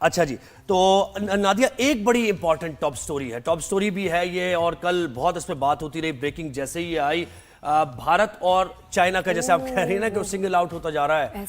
اچھا جی، تو نادیہ ایک بڑی امپورٹنٹ ٹاپ سٹوری ہے، ٹاپ سٹوری بھی ہے یہ، اور کل بہت اس پہ بات ہوتی رہی، بریکنگ جیسے ہی یہ آئی، بھارت اور چائنا کا، جیسے آپ کہہ رہی ہیں نا کہ وہ سنگل آؤٹ ہوتا جا رہا ہے،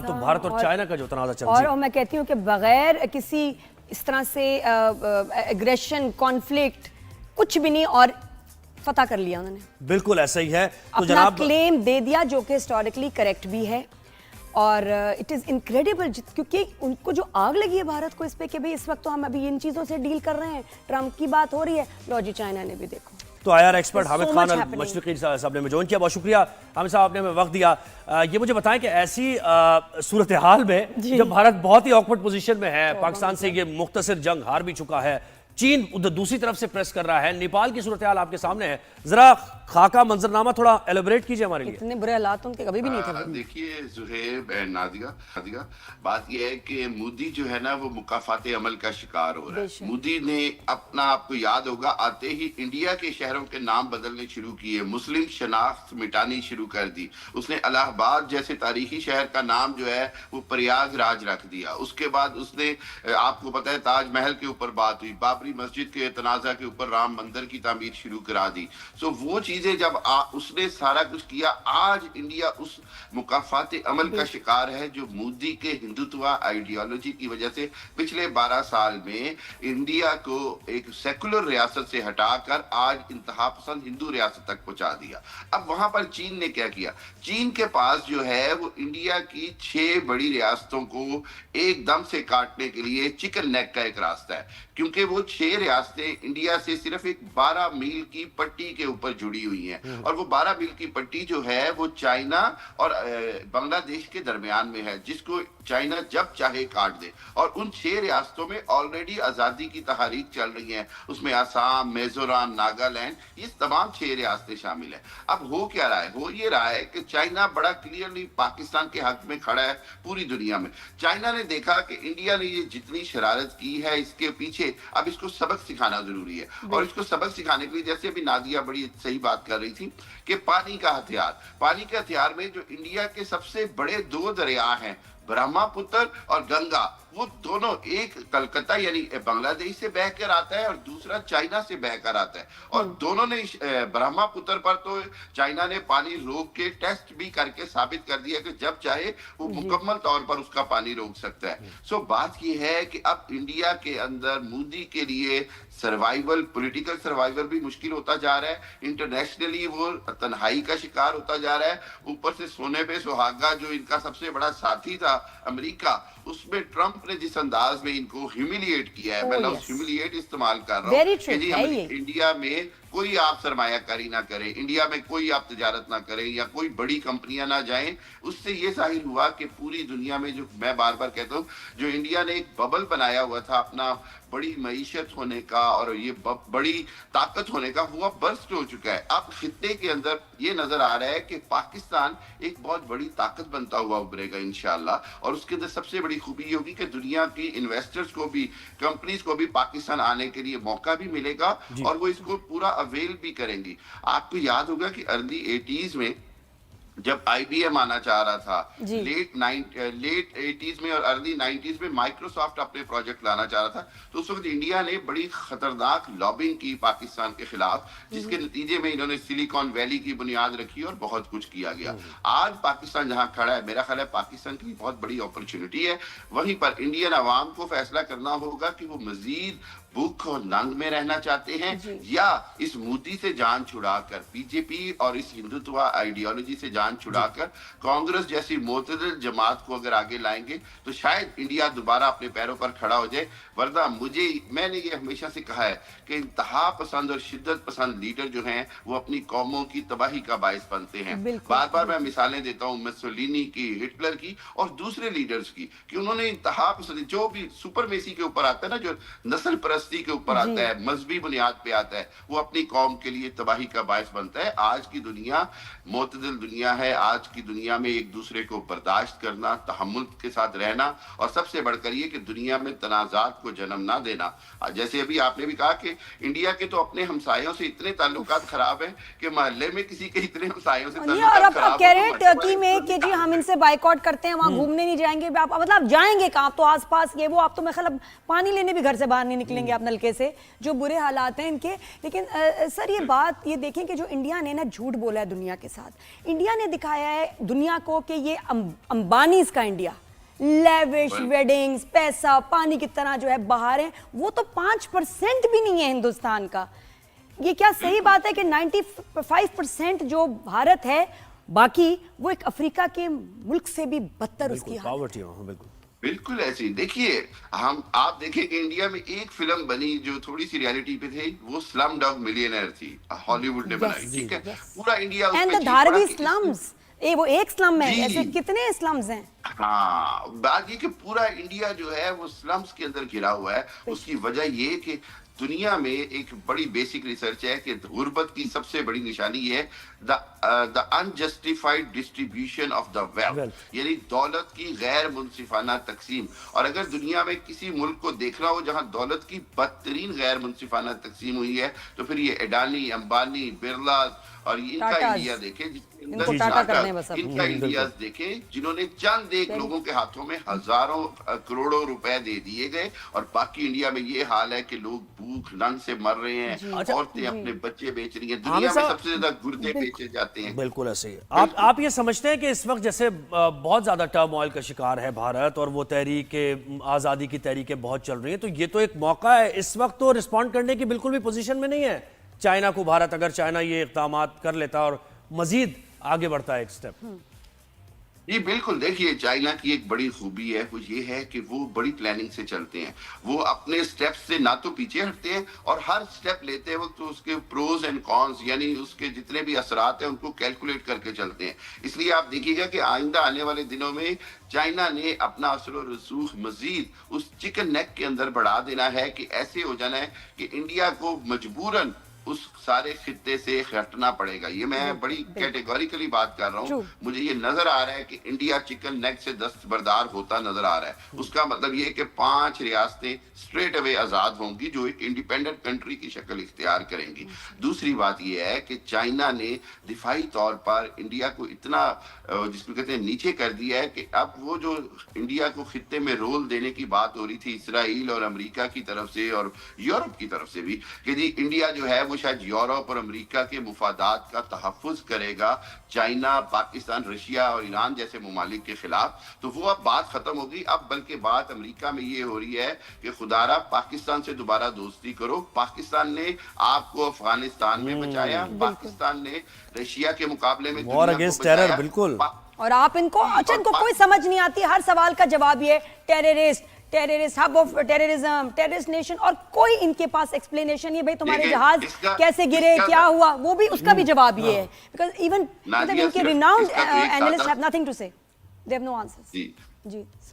تو بھارت اور چائنا کا جو تنازع چل رہا ہے، اور میں کہتی ہوں کہ بغیر کسی اس طرح سے ایگریشن، کانفلکٹ، کچھ بھی نہیں، اور فتح کر لیا انہوں نے، بالکل ایسا ہی ہے، تو اپنا جناب کلیم دے دیا جو کہ ہسٹوریکلی کریکٹ بھی ہے، اور اٹ از انکریڈیبل، کیونکہ ان کو جو آگ لگی ہے بھارت کو اس پہ کہ بھئی اس وقت تو ہم ابھی ان چیزوں سے ڈیل کر رہے ہیں، ٹرمپ کی بات ہو رہی ہے، لو جی چائنا نے بھی دیکھو. تو I R expert Hamid Khan Almashriqi صاحب نے ہمیں جوائن کیا، بہت شکریہ حامد صاحب، آپ نے ہمیں وقت دیا. یہ مجھے بتائیں کہ ایسی صورتحال میں جب بھارت بہت ہی آکورڈ پوزیشن میں ہے، پاکستان سے یہ مختصر جنگ ہار بھی چکا ہے، چین ادھر دوسری طرف سے پریس کر رہا ہے، نیپال کی صورتحال آپ کے سامنے ہے، ذرا خاکہ منظرنامہ تھوڑا ایلیبریٹ کیجئے ہمارے لیے. اتنے برے حالات ان کے کبھی بھی نہیں تھے. دیکھیے زہیب، نادیہ، بات یہ ہے کہ مودی جو ہے نا وہ مکافات عمل کا شکار ہو رہا ہے. مودی نے اپنا، آپ کو یاد ہوگا، آتے ہی انڈیا کے شہروں کے نام بدلنے شروع کیے، مسلم شناخت مٹانی شروع کر دی. اس نے الہ آباد جیسے تاریخی شہر کا نام جو ہے وہ پریاگ راج رکھ دیا. اس کے بعد اس نے، آپ کو پتہ ہے، تاج محل کے اوپر بات ہوئی، بابری مسجد کے تنازع کے اوپر رام مندر کی تعمیر شروع کرا دی. وہ چیزیں جب اس نے سارا کچھ کیا، آج انڈیا اس مکافات عمل کا شکار ہے جو مودی کے ہندوتوا آئیڈیالوجی کی وجہ سے پچھلے 12 سال میں انڈیا کو ایک سیکولر ریاست سے ہٹا کر آج انتہا پسند ہندو ریاست تک پہنچا دیا. اب وہاں پر چین نے کیا کیا؟ چین کے پاس جو ہے وہ انڈیا کی 6 بڑی ریاستوں کو ایک دم سے کاٹنے کے لیے چکن نیک کا ایک راستہ ہے، کیونکہ وہ 6 ریاستیں انڈیا سے صرف ایک 12 میل کی پٹی کے اوپر جڑی ہوئی ہیں، اور وہ 12 میل کی پٹی جو ہے وہ چائنا اور بنگلہ دیش کے درمیان میں ہے، جس کو چائنا جب چاہے کاٹ دے. اور ان 6 ریاستوں میں آلریڈی آزادی کی تحریک چل رہی ہیں، اس میں آسام، میزورام، ناگالینڈ، یہ تمام 6 ریاستیں شامل ہیں. اب ہو کیا رہا ہے؟ ہو یہ رہا ہے کہ چائنا بڑا کلیئرلی پاکستان کے حق میں کھڑا ہے پوری دنیا میں. چائنا نے دیکھا کہ انڈیا نے یہ جتنی شرارت کی ہے، اس کے پیچھے اب اس کو سبق سکھانا ضروری ہے. اور اس کو سبق سکھانے کے لیے، جیسے ابھی نادیہ بڑی صحیح بات کر رہی تھی کہ پانی کا ہتھیار میں جو انڈیا کے سب سے بڑے 2 دریا ہیں، برہما پتر اور گنگا، وہ دونوں، ایک کلکتہ یعنی بنگلہ دیش سے بہہ کر آتا ہے اور دوسرا چائنا سے بہہ کر آتا ہے. اور دونوں نے، برہما پتر پر تو چائنا نے پانی روک کے ٹیسٹ بھی کر کے ثابت کر دیا کہ جب چاہے وہ مکمل طور پر اس کا پانی روک سکتا ہے. بات یہ ہے کہ اب انڈیا کے اندر مودی کے لیے سروائیول، پولیٹیکل سروائیول بھی مشکل ہوتا جا رہا ہے، انٹرنیشنلی وہ تنہائی کا شکار ہوتا جا رہا ہے. اوپر سے سونے پہ سہاگا جو ان کا سب سے بڑا ساتھی تھا امریکہ، اس میں ٹرمپ نے جس انداز میں ان کو ہیوملیٹ کیا ہے، میں لفظ ہیوملیٹ استعمال کر رہا ہوں کہ جی انڈیا میں کوئی آپ سرمایہ کاری نہ کریں، انڈیا میں کوئی آپ تجارت نہ کریں، یا کوئی بڑی کمپنیاں نہ جائیں. اس سے یہ ظاہر ہوا کہ پوری دنیا میں، جو میں بار بار کہتا ہوں، جو انڈیا نے ایک ببل بنایا ہوا تھا اپنا بڑی معیشت ہونے کا اور یہ بڑی طاقت ہونے کا، وہ برسٹ ہو چکا ہے. اب خطے کے اندر یہ نظر آ رہا ہے کہ پاکستان ایک بہت بڑی طاقت بنتا ہوا ابھرے گا انشاءاللہ. اور اس کے اندر سب سے بڑی خوبی یہ ہوگی کہ دنیا کی انویسٹرز کو بھی، کمپنیز کو بھی پاکستان آنے کے لیے موقع بھی ملے گا، اور وہ اس کو پورا اویل بھی کریں گی. آپ کو یاد ہوگا کہ ارلی 80s میں جب آئی بی ایم آنا چاہ رہا تھا، لیٹ 80s میں اور ارلی 90s میں مائکروسافٹ اپنے پروجیکٹ لانا چاہ رہا تھا، تو اس وقت انڈیا نے بڑی خطرناک لابنگ کی پاکستان کے خلاف، جس کے نتیجے میں انہوں نے سلیکن ویلی کی بنیاد رکھی اور بہت کچھ کیا گیا. آج پاکستان جہاں کھڑا ہے، میرا خیال ہے پاکستان کی بہت بڑی اپرچونٹی ہے. وہیں پر انڈین عوام کو فیصلہ کرنا ہوگا کہ وہ مزید بھوک اور ننگ میں رہنا چاہتے ہیں، یا اس مودی سے جان چھڑا کر، بی جے پی اور اس ہندوتوا آئیڈیالوجی سے جان چھڑا کر کانگریس جیسی معتدل جماعت کو اگر آگے لائیں گے تو شاید انڈیا دوبارہ اپنے پیروں پر کھڑا ہو جائے. ورنہ میں نے یہ ہمیشہ سے کہا ہے کہ انتہا پسند اور شدت پسند لیڈر جو ہیں وہ اپنی قوموں کی تباہی کا باعث بنتے ہیں. بار بار میں مثالیں دیتا ہوں مسولینی کی، ہٹلر کی اور دوسرے لیڈرز کی، کہ انہوں نے انتہا پسند، جو بھی سپرمیسی کے اوپر آتا ہے نا، جو نسل پرستی کے اوپر آتا ہے، مذہبی بنیاد پہ آتا ہے، وہ اپنی قوم کے لیے تباہی کا باعث بنتا ہے. آج کی دنیا معتدل دنیا سیکھنا ہے آج کی دنیا میں ایک دوسرے کو برداشت کرنا, تحمل کے ساتھ رہنا, اور سب سے بڑھ کر یہ کہ دنیا میں تنازعات کو جنم نہ دینا. جیسے ابھی آپ نے بھی کہا کہ انڈیا کے تو اپنے ہمسایوں سے اتنے تعلقات خراب ہیں کہ محلے میں کسی کے اتنے ہمسایوں سے تعلقات خراب کہہ رہے ہیں ٹرکی میں کہ جی ہم ان سے بائیکاٹ کرتے ہیں, وہاں گھومنے نہیں جائیں گے, مطلب آپ جائیں گے کہاں, تو آس پاس یہ وہ, آپ تو میں خیال پانی لینے بھی گھر سے باہر نہیں نکلیں گے آپ نلکے سے, جو برے حالات ہیں ان کے. لیکن سر یہ بات یہ دیکھیں کہ جو انڈیا نے نا جھوٹ بولا ہے دنیا کے ساتھ, انڈیا نے دکھایا ہے دنیا کو کہ یہ امبانیز کا انڈیا, لیوش ویڈنگز, پیسہ پانی کی طرح جو ہے باہر ہیں, وہ تو 5% بھی نہیں ہے ہندوستان کا. یہ کیا صحیح بات ہے کہ 95% جو بھارت ہے باقی وہ ایک افریقہ کے ملک سے بھی بدتر اس کی حالت ہے؟ بالکل ایسی. دیکھیے آپ دیکھیں کہ انڈیا میں ایک فلم بنی جو تھوڑی سی ریالٹی پہ تھی, وہ سلم ڈاگ ملینئر تھی, ہالی ووڈ نے بنائی, ٹھیک ہے, پورا انڈیا اس اینڈ پہ دی دھاروی سلمز, وہ ایک سلم ہے, ایسے کتنے سلمز ہیں. ہاں, بات یہ کہ پورا انڈیا جو ہے وہ سلمز کے اندر گھرا ہوا ہے. اس کی وجہ یہ کہ دنیا میں ایک بڑی بیسک ریسرچ ہے کہ غربت کی سب سے بڑی نشانی یہ ہے the unjustified distribution of the wealth, یعنی دولت کی غیر منصفانہ تقسیم. اور اگر دنیا میں کسی ملک کو دیکھنا ہو جہاں دولت کی بدترین غیر منصفانہ تقسیم ہوئی ہے تو پھر یہ اڈانی, امبانی, برلا اور ان کا انڈیا دیکھیں, ان کا انڈیا دیکھیں جنہوں نے چند ایک لوگوں کے ہاتھوں میں ہزاروں کروڑوں روپے دے دیے گئے, اور باقی انڈیا میں یہ حال ہے کہ لوگ بھوک ننگ سے مر رہے ہیں, عورتیں اپنے بچے بیچ رہی ہیں, دنیا میں سب سے زیادہ گردے بیچے جاتے ہیں. بالکل ایسے ہی. آپ یہ سمجھتے ہیں کہ اس وقت جیسے بہت زیادہ ٹرم آئل کا شکار ہے بھارت, اور وہ تحریک آزادی کی تحریکیں بہت چل رہی ہیں, تو یہ تو ایک موقع ہے اس وقت تو رسپونڈ کرنے کی بالکل بھی پوزیشن میں نہیں ہے چائنا کو بھارت, اگر چائنا یہ اقدامات کر لیتا اور مزید آگے بڑھتا ہے ایک سٹیپ. جی بالکل. دیکھیے چائنا کی ایک بڑی خوبی ہے, وہ یہ ہے کہ وہ بڑی پلاننگ سے چلتے ہیں, وہ اپنے سٹیپ سے نہ تو پیچھے ہٹتے ہیں, اور ہر سٹیپ لیتے وقت اس کے پروز اینڈ کونز یعنی اس کے جتنے بھی اثرات ہیں ان کو کیلکولیٹ کر کے چلتے ہیں. اس لیے آپ دیکھیے گا کہ آئندہ آنے والے دنوں میں چائنا نے اپنا اثر و رسوخ مزید اس چکن نیک کے اندر بڑھا دینا ہے, کہ ایسے ہو جانا ہے کہ انڈیا کو مجبوراً اس سارے خطے سے ہٹنا پڑے گا. یہ میں بڑی کیٹیگوریکلی بات کر رہا ہوں, مجھے یہ نظر آ رہا ہے کہ انڈیا چکن نیک سے دستبردار ہوتا نظر آ رہا ہے. اس کا مطلب یہ کہ 5 ریاستیں اسٹریٹ اوے آزاد ہوں گی جو ایک انڈیپینڈنٹ کنٹری کی شکل اختیار کریں گی. دوسری بات یہ ہے کہ چائنا نے دفاعی طور پر انڈیا کو اتنا جس کو کہتے ہیں نیچے کر دیا ہے کہ اب وہ جو انڈیا کو خطے میں رول دینے کی بات ہو رہی تھی اسرائیل اور امریکہ کی طرف سے اور یورپ کی طرف سے بھی, کہ جی انڈیا جو ہے وہ شاید یورپ اور امریکہ کے مفادات کا تحفظ کرے گا چائنا, پاکستان, رشیا اور ایران جیسے ممالک کے خلاف, تو وہ اب بات ختم ہوگی. اب بلکہ بات امریکہ میں یہ ہو رہی ہے کہ خدارا پاکستان سے دوبارہ دوستی کرو. پاکستان نے آپ کو افغانستان میں بچایا, پاکستان نے رشیا کے مقابلے میں وار اگینسٹ ٹیرر, بالکل. اور آپ ان کو کوئی سمجھ نہیں آتی, ہر سوال کا جواب یہ terrorist, hub of terrorism, terrorist nation, اور کوئی ان کے پاس ایکسپلینیشن یہ بھائی تمہارے جہاز کیسے گرے, کیا ہوا, وہ بھی اس کا بھی جواب یہ ہے. بیکاز ایون ان کے renowned analyst have nothing to say, they have no answers. جی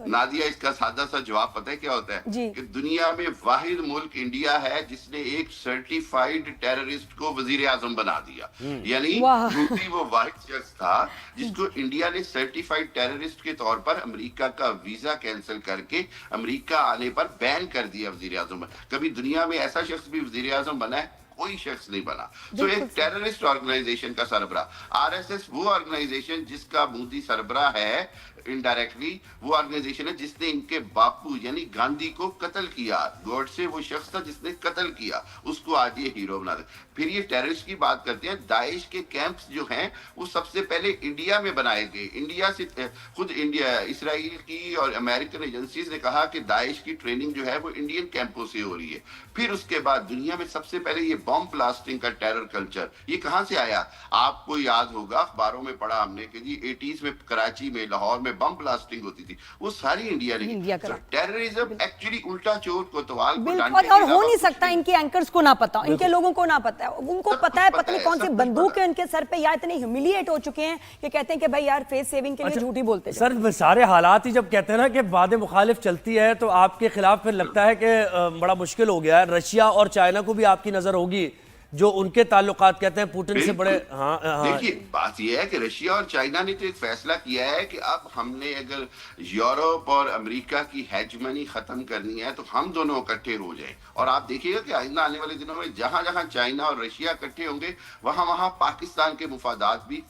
نادیہ, اس کا سادہ سا جواب پتہ ہے کیا ہوتا ہے کہ دنیا میں واحد ملک انڈیا ہے جس نے ایک سرٹیفائیڈ ٹیررسٹ کو وزیر اعظم بنا دیا. یعنی مودی وہ واحد شخص تھا جس کو انڈیا نے سرٹیفائیڈ ٹیررسٹ کے طور پر امریکہ کا ویزا کینسل کر کے امریکہ آنے پر بین کر دیا وزیر اعظم. کبھی دنیا میں ایسا شخص بھی وزیر اعظم بنا ہے؟ کوئی شخص نہیں بنا. تو ایک ٹیررسٹ آرگنائزیشن کا سربراہ, آر ایس ایس وہ آرگنائزیشن جس کا مودی سربراہ ہے انڈائریکٹلی, وہ آرگنائزیشن ہے جس نے ان کے باپو یعنی گاندھی کو قتل کیا. گوڈسے وہ شخص تھا جس نے قتل کیا, اس کو آج یہ ہیرو بنا دے. پھر یہ ٹیررسٹ کی بات کرتے ہیں, داعش کے کیمپس جو ہیں وہ سب سے پہلے انڈیا میں بنائے گئے. انڈیا سے خود انڈیا, اسرائیل کی اور امریکن ایجنسیز نے کہا کہ داعش کی ٹریننگ جو ہے وہ انڈین کیمپوں سے ہو رہی ہے. پھر اس کے بعد دنیا میں سب سے پہلے یہ بم بلاسٹنگ کا ٹیرر کلچر, یہ کہاں سے آیا؟ آپ کو یاد ہوگا اخباروں میں پڑھا ہم نے کہ جی 80s میں کراچی میں, لاہور میں بم بلاسٹنگ ہوتی تھی, وہ ساری انڈیا نے. ٹیررزم ایکچولی الٹا چور کوتوال کو ڈانٹنے, اور ہو نہیں سکتا ان کے اینکرز کو نہ پتا, ان کے لوگوں کو نہ پتا ہے. ان کو پتا ہے پتہ نہیں کون سی بندوق ہے ان کے سر پہ, یا اتنے ہیوملیٹ ہو چکے ہیں کہ کہتے ہیں کہ بھائی یار فیس سیونگ کے لیے جھوٹ ہی بولتے ہیں. سر سارے حالات ہی جب کہتے ہیں نا کہ باد مخالف چلتی ہے تو آپ کے خلاف پھر لگتا ہے کہ بڑا مشکل ہو گیا ہے. رشیا اور چائنا کو بھی آپ کی نظر ہوگی جو ان کے تعلقات کہتے ہیں پوٹن سے بڑے دیکھیے بات یہ ہے کہ رشیا اور چائنا نے تو ایک فیصلہ کیا ہے کہ اب ہم نے اگر یورپ اور امریکہ کی ہیجمنی ختم کرنی ہے تو ہم دونوں اکٹھے ہو جائیں. اور آپ دیکھیے گا کہ آئندہ آنے والے دنوں میں جہاں جہاں چائنا اور رشیا اکٹھے ہوں گے وہاں پاکستان کے مفادات بھی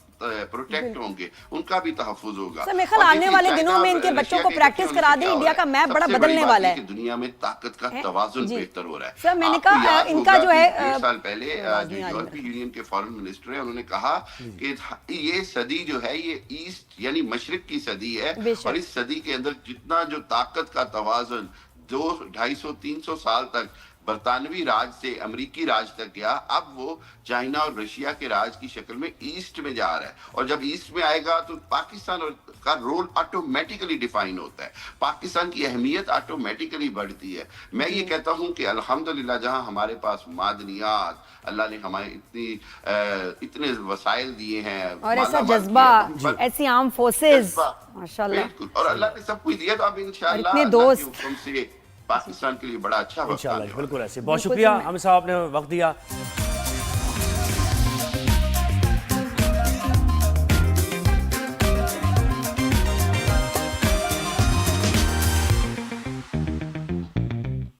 پروٹیکٹ ہوں گے, ان کا بھی تحفظ ہوگا. سر میرے خیال آنے والے دنوں میں ان کے بچوں کو پریکٹس کرا دیں, انڈیا کا میپ بڑا بدلنے والا ہے. دنیا میں طاقت کا توازن بہتر ہو رہا ہے. سر میں نے کہا ان کا جو ہے 1 سال پہلے جو یورپی یونین کے فارن منسٹر ہیں انہوں نے کہا کہ یہ صدی جو ہے یہ ایسٹ یعنی مشرق کی صدی ہے, اور اس صدی کے اندر جتنا جو طاقت کا توازن 200-250-300 سال تک برطانوی راج سے امریکی راج تک گیا, اب وہ چائنا اور رشیا کے راج کی شکل میں ایسٹ میں جا رہا ہے. اور جب ایسٹ میں آئے گا تو پاکستان کا رول آٹومیٹیکلی ڈیفائن ہوتا ہے, پاکستان کی اہمیت آٹومیٹیکلی بڑھتی ہے. میں یہ کہتا ہوں کہ الحمدللہ جہاں ہمارے پاس معدنیات اللہ نے ہمیں اتنے وسائل دیے ہیں اور ایسا جذبہ, ایسی عام فورسز ماشاءاللہ, بالکل, اور اللہ نے سب کچھ دیا, تو اب انشاءاللہ اتنے اللہ دوست کے حکم سے پاکستان کے لیے بڑا اچھا وقت آنے والا ہے. بالکل ایسے. بہت شکریہ حامد صاحب, آپ نے وقت دیا.